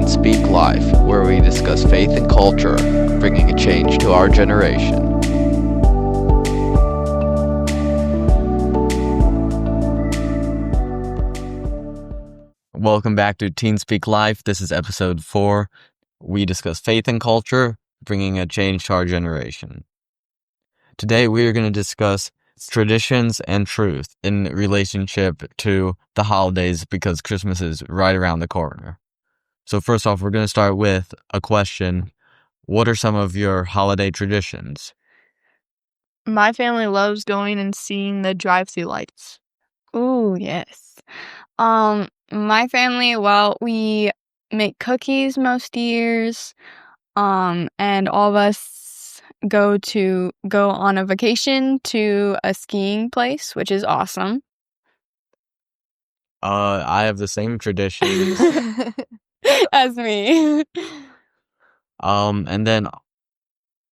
Teens Speak Life, where we discuss faith and culture, bringing a change to our generation. Welcome back to Teen Speak Life. This is episode 4. We discuss faith and culture, bringing a change to our generation. Today we are going to discuss traditions and truth in relationship to the holidays because Christmas is right around the corner. So first off, we're going to start with a question. What are some of your holiday traditions? My family loves going and seeing the drive-through lights. Ooh, yes. My family, we make cookies most years. And all of us go on a vacation to a skiing place, which is awesome. I have the same traditions. As me. And then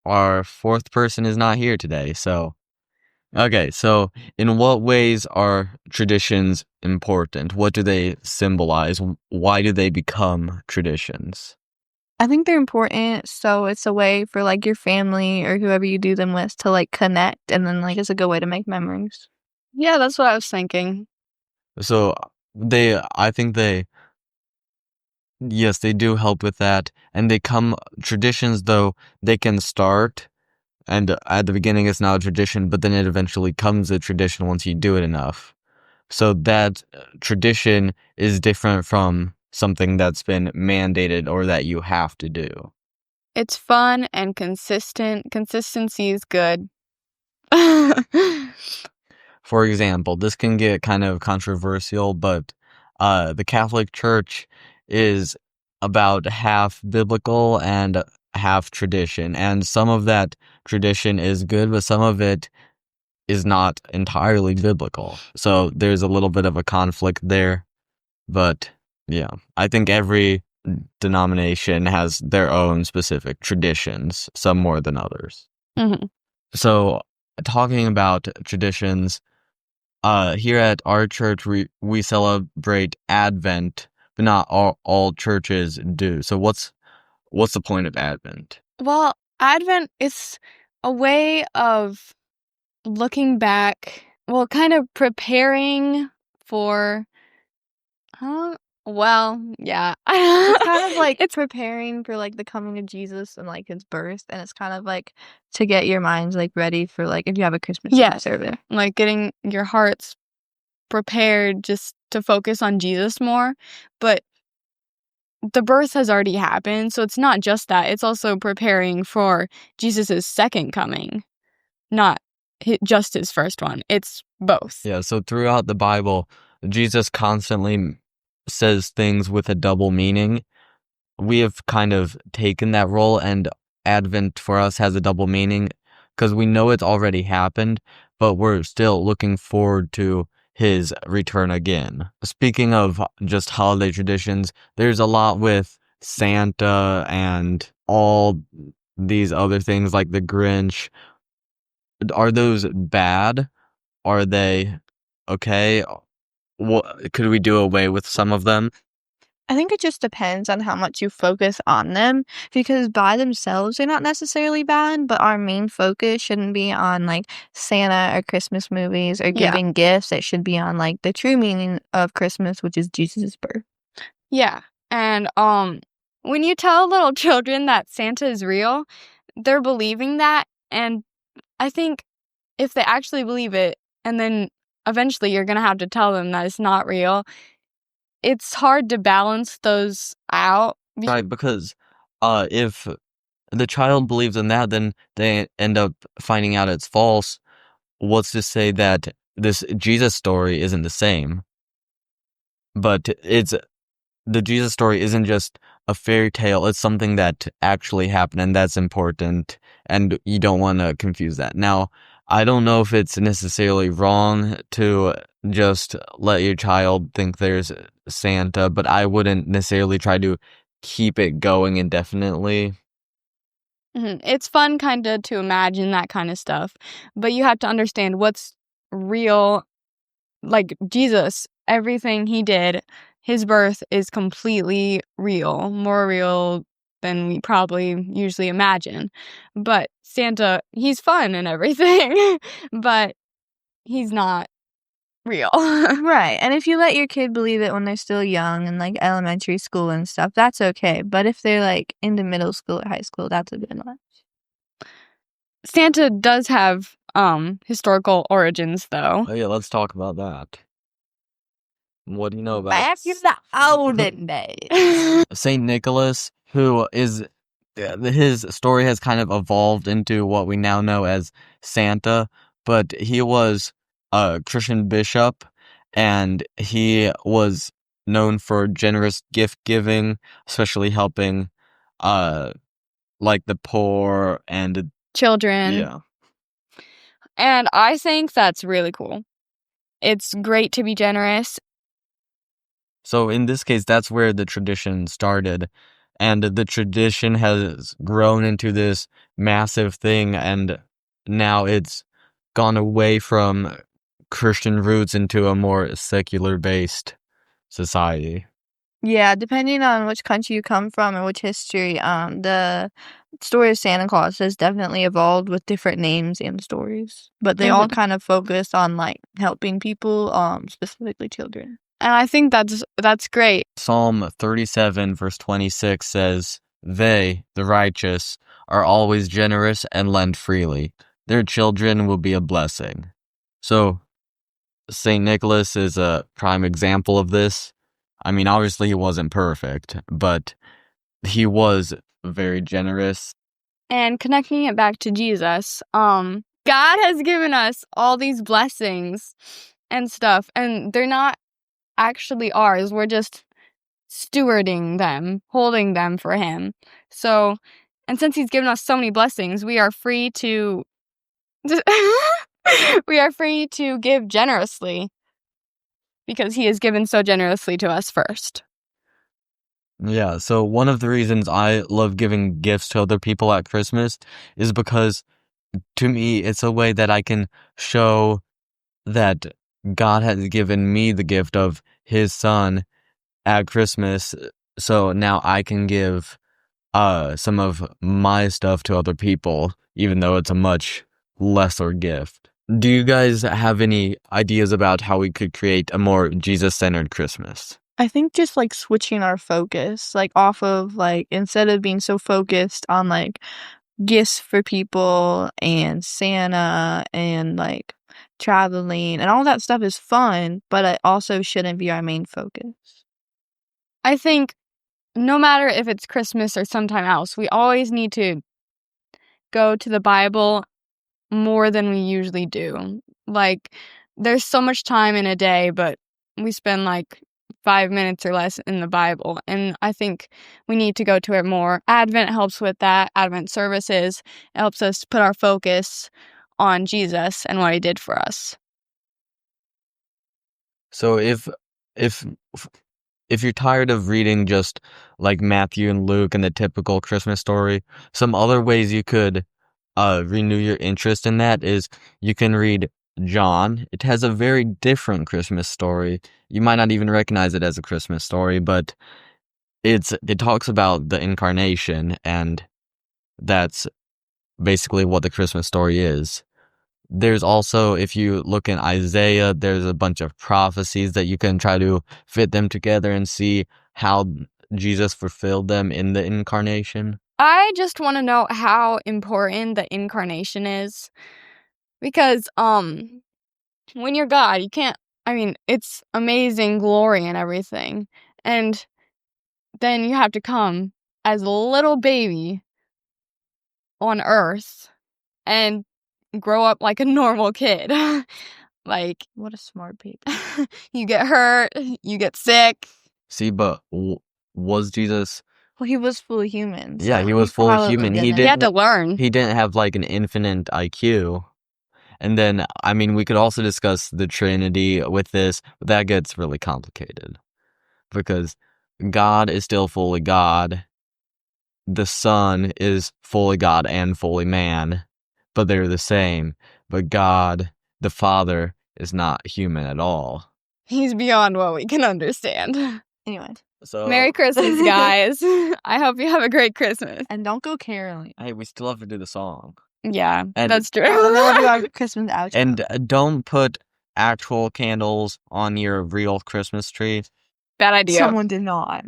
our fourth person is not here today, so... Okay, so in what ways are traditions important? What do they symbolize? Why do they become traditions? I think they're important, so it's a way for, your family or whoever you do them with to, connect, and then, it's a good way to make memories. Yeah, that's what I was thinking. So I think yes, they do help with that, and traditions though, they can start, and at the beginning it's not a tradition, but then it eventually becomes a tradition once you do it enough. So that tradition is different from something that's been mandated or that you have to do. It's fun and consistent. Consistency is good. For example, this can get kind of controversial, but the Catholic Church is about half biblical and half tradition. And some of that tradition is good, but some of it is not entirely biblical. So there's a little bit of a conflict there. But yeah, I think every denomination has their own specific traditions, some more than others. Mm-hmm. So talking about traditions, here at our church, we celebrate Advent, but not all churches do. So what's the point of Advent? Well, Advent is a way of looking back, kind of preparing for, yeah. It's kind of it's preparing for the coming of Jesus and his birth, and it's kind of to get your minds ready for if you have a Christmas service. Getting your hearts prepared just to focus on Jesus more. But the birth has already happened, so it's not just that. It's also preparing for Jesus's second coming, not just his first one. It's both. Yeah, so throughout the Bible, Jesus constantly says things with a double meaning. We have kind of taken that role, and Advent for us has a double meaning because we know it's already happened, but we're still looking forward to his return again. Speaking of just holiday traditions, there's a lot with Santa and all these other things like the Grinch. Are those bad? Are they okay? What could we do away with some of them? I think it just depends on how much you focus on them, because by themselves they're not necessarily bad, but our main focus shouldn't be on Santa or Christmas movies or giving gifts. It should be on the true meaning of Christmas, which is Jesus' birth. Yeah. And when you tell little children that Santa is real, they're believing that, and I think if they actually believe it, and then eventually you're going to have to tell them that it's not real, it's hard to balance those out. Right, because if the child believes in that, then they end up finding out it's false. What's to say that this Jesus story isn't the same? But the Jesus story isn't just a fairy tale. It's something that actually happened, and that's important, and you don't want to confuse that. Now, I don't know if it's necessarily wrong to just let your child think there's Santa, but I wouldn't necessarily try to keep it going indefinitely. It's fun kind of to imagine that kind of stuff, but you have to understand what's real. Jesus, everything he did, his birth is completely real, more real than we probably usually imagine. But Santa, he's fun and everything, but he's not real. Right. And if you let your kid believe it when they're still young and like elementary school and stuff, that's okay. But if they're like into middle school or high school, that's a bit much. Santa does have historical origins, though. Oh yeah, let's talk about that. What do you know about Back in the olden days. Saint Nicholas, who is his story has kind of evolved into what we now know as Santa, but he was a Christian bishop, and he was known for generous gift giving, especially helping like the poor and Children. yeah. And I think that's really cool. It's great to be generous. So in this case, that's where the tradition started. And the tradition has grown into this massive thing, and now it's gone away from Christian roots into a more secular-based society. Yeah, depending on which country you come from and which history, the story of Santa Claus has definitely evolved with different names and stories. But they all kind of focus on like helping people, specifically children. And I think that's great. Psalm 37, verse 26 says, "They, the righteous, are always generous and lend freely. Their children will be a blessing." So, St. Nicholas is a prime example of this. I mean, obviously he wasn't perfect, but he was very generous. And connecting it back to Jesus, God has given us all these blessings and stuff, and they're not actually ours. We're just stewarding them, holding them for him. So, and since he's given us so many blessings, we are free to give generously because he has given so generously to us first. Yeah, so one of the reasons I love giving gifts to other people at Christmas is because to me it's a way that I can show that God has given me the gift of his son at Christmas, so now I can give some of my stuff to other people, even though it's a much lesser gift. Do you guys have any ideas about how we could create a more Jesus-centered Christmas? I think just like switching our focus, like off of like instead of being so focused on like gifts for people and Santa and like traveling and all that stuff is fun, but it also shouldn't be our main focus. I think no matter if it's Christmas or sometime else, we always need to go to the Bible more than we usually do. Like, there's so much time in a day, but we spend like 5 minutes or less in the Bible, and I think we need to go to it more. Advent helps with that. Advent services, it helps us put our focus on Jesus and what he did for us. So if you're tired of reading just like Matthew and Luke and the typical Christmas story, some other ways you could renew your interest in that is you can read John. It has a very different Christmas story. You might not even recognize it as a Christmas story, but it talks about the incarnation, and that's basically what the Christmas story is. There's also, if you look in Isaiah, there's a bunch of prophecies that you can try to fit them together and see how Jesus fulfilled them in the incarnation. I just want to know how important the incarnation is, because when you're God, you can't, it's amazing glory and everything, and then you have to come as a little baby on earth and grow up like a normal kid. Like, what a smart baby. You get hurt, you get sick. See, but was Jesus... Well, he was fully human. Yeah, he was fully human. He had to learn. He didn't have like an infinite IQ. And then, we could also discuss the Trinity with this, but that gets really complicated. Because God is still fully God. The Son is fully God and fully man. But they're the same. But God, the Father, is not human at all. He's beyond what we can understand. Anyway. So Merry Christmas, guys. I hope you have a great Christmas. And don't go caroling. Hey, we still have to do the song. Yeah, And- that's true. Oh, and then we'll do our Christmas outro. And don't put actual candles on your real Christmas tree. Bad idea. Someone did not.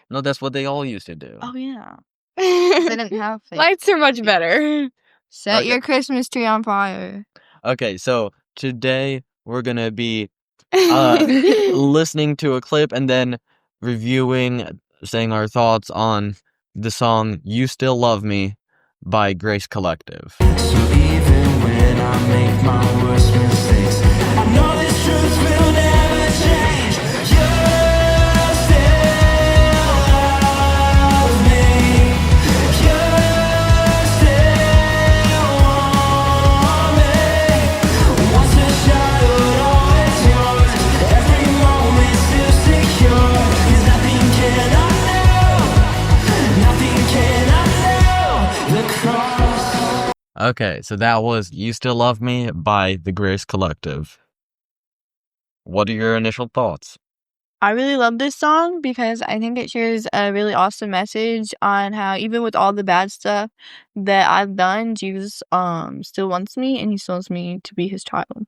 No, that's what they all used to do. Oh, yeah. They didn't have fake. Lights are much better. Set Okay. your Christmas tree on fire. Okay, so today we're gonna be listening to a clip and then reviewing, saying our thoughts on the song "You Still Love Me" by Grace Collective. So even when I make my worst mistakes, I know this truth will never change. You still love me. You still want me. Once a child, always yours. Every moment still secure. 'Cause nothing can undo. Nothing can undo the cross. Okay, so that was "You Still Love Me" by the Grace Collective. What are your initial thoughts? I really love this song because I think it shares a really awesome message on how even with all the bad stuff that I've done, Jesus still wants me and he still wants me to be his child.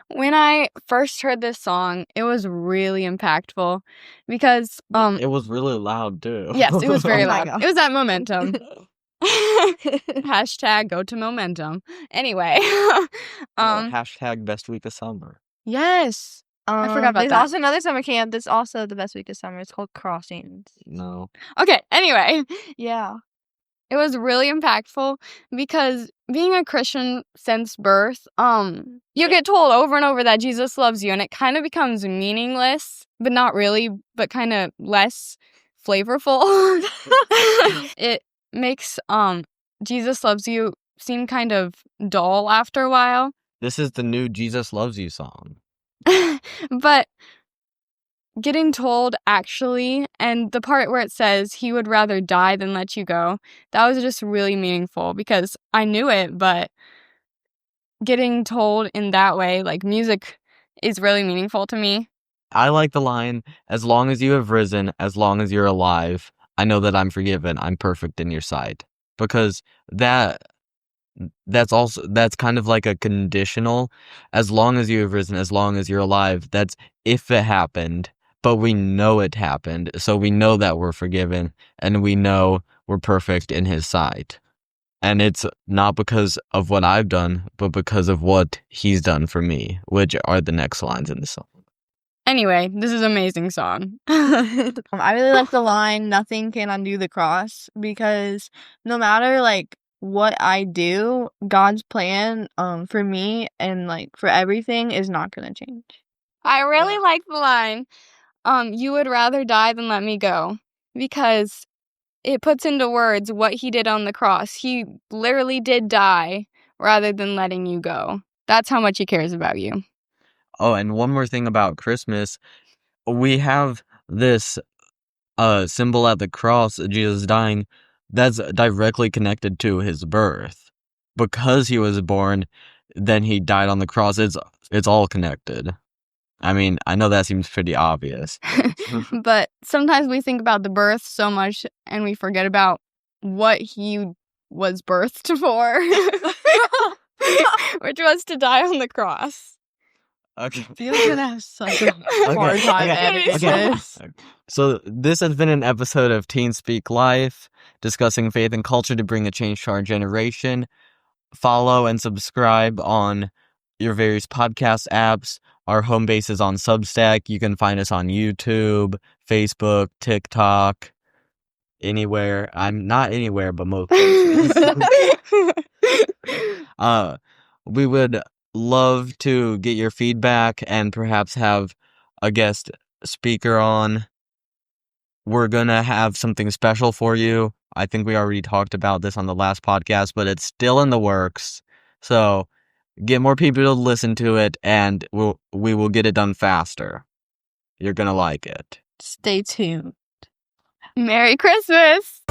When I first heard this song, it was really impactful because It was really loud too. yes, it was very Oh my loud. God. It was that momentum. Hashtag go to momentum. Anyway, Hashtag best week of summer. yes. I forgot about there's that. also another summer camp that's also the best week of summer. It's called Crossings. No. Okay, anyway, Yeah. it was really impactful because being a Christian since birth, you get told over and over that Jesus loves you and it kind of becomes meaningless, but not really, but kind of less flavorful. It makes Jesus loves you seem kind of dull after a while. This is the new Jesus Loves You song. But getting told actually, and the part where it says he would rather die than let you go, that was just really meaningful because I knew it, but getting told in that way, like music is really meaningful to me. I like the line, "As long as you have risen, as long as you're alive, I know that I'm forgiven, I'm perfect in your sight." Because that's kind of like a conditional. As long as you have risen, as long as you're alive, that's if it happened, but we know it happened, so we know that we're forgiven, and we know we're perfect in his sight. And it's not because of what I've done, but because of what he's done for me, which are the next lines in the song. Anyway, this is an amazing song. I really like the line, "Nothing can undo the cross," because no matter like what I do, God's plan for me and like for everything is not gonna change. I really like the line, you would rather die than let me go, because it puts into words what he did on the cross. He literally did die rather than letting you go. That's how much he cares about you. Oh, and one more thing about Christmas. We have this symbol at the cross, Jesus dying, that's directly connected to his birth. Because he was born, then he died on the cross. It's all connected. I mean, I know that seems pretty obvious. But sometimes we think about the birth so much and we forget about what he was birthed for, which was to die on the cross. Okay. Feels gonna have such a hard time editing this. So this has been an episode of Teen Speak Life, discussing faith and culture to bring a change to our generation. Follow and subscribe on your various podcast apps. Our home base is on Substack. You can find us on YouTube, Facebook, TikTok, anywhere. I'm not anywhere, but most places. We would love to get your feedback and perhaps have a guest speaker on. We're gonna have something special for you. I think we already talked about this on the last podcast, but it's still in the works. So get more people to listen to it, and we will get it done faster. You're gonna like it. Stay tuned. Merry Christmas!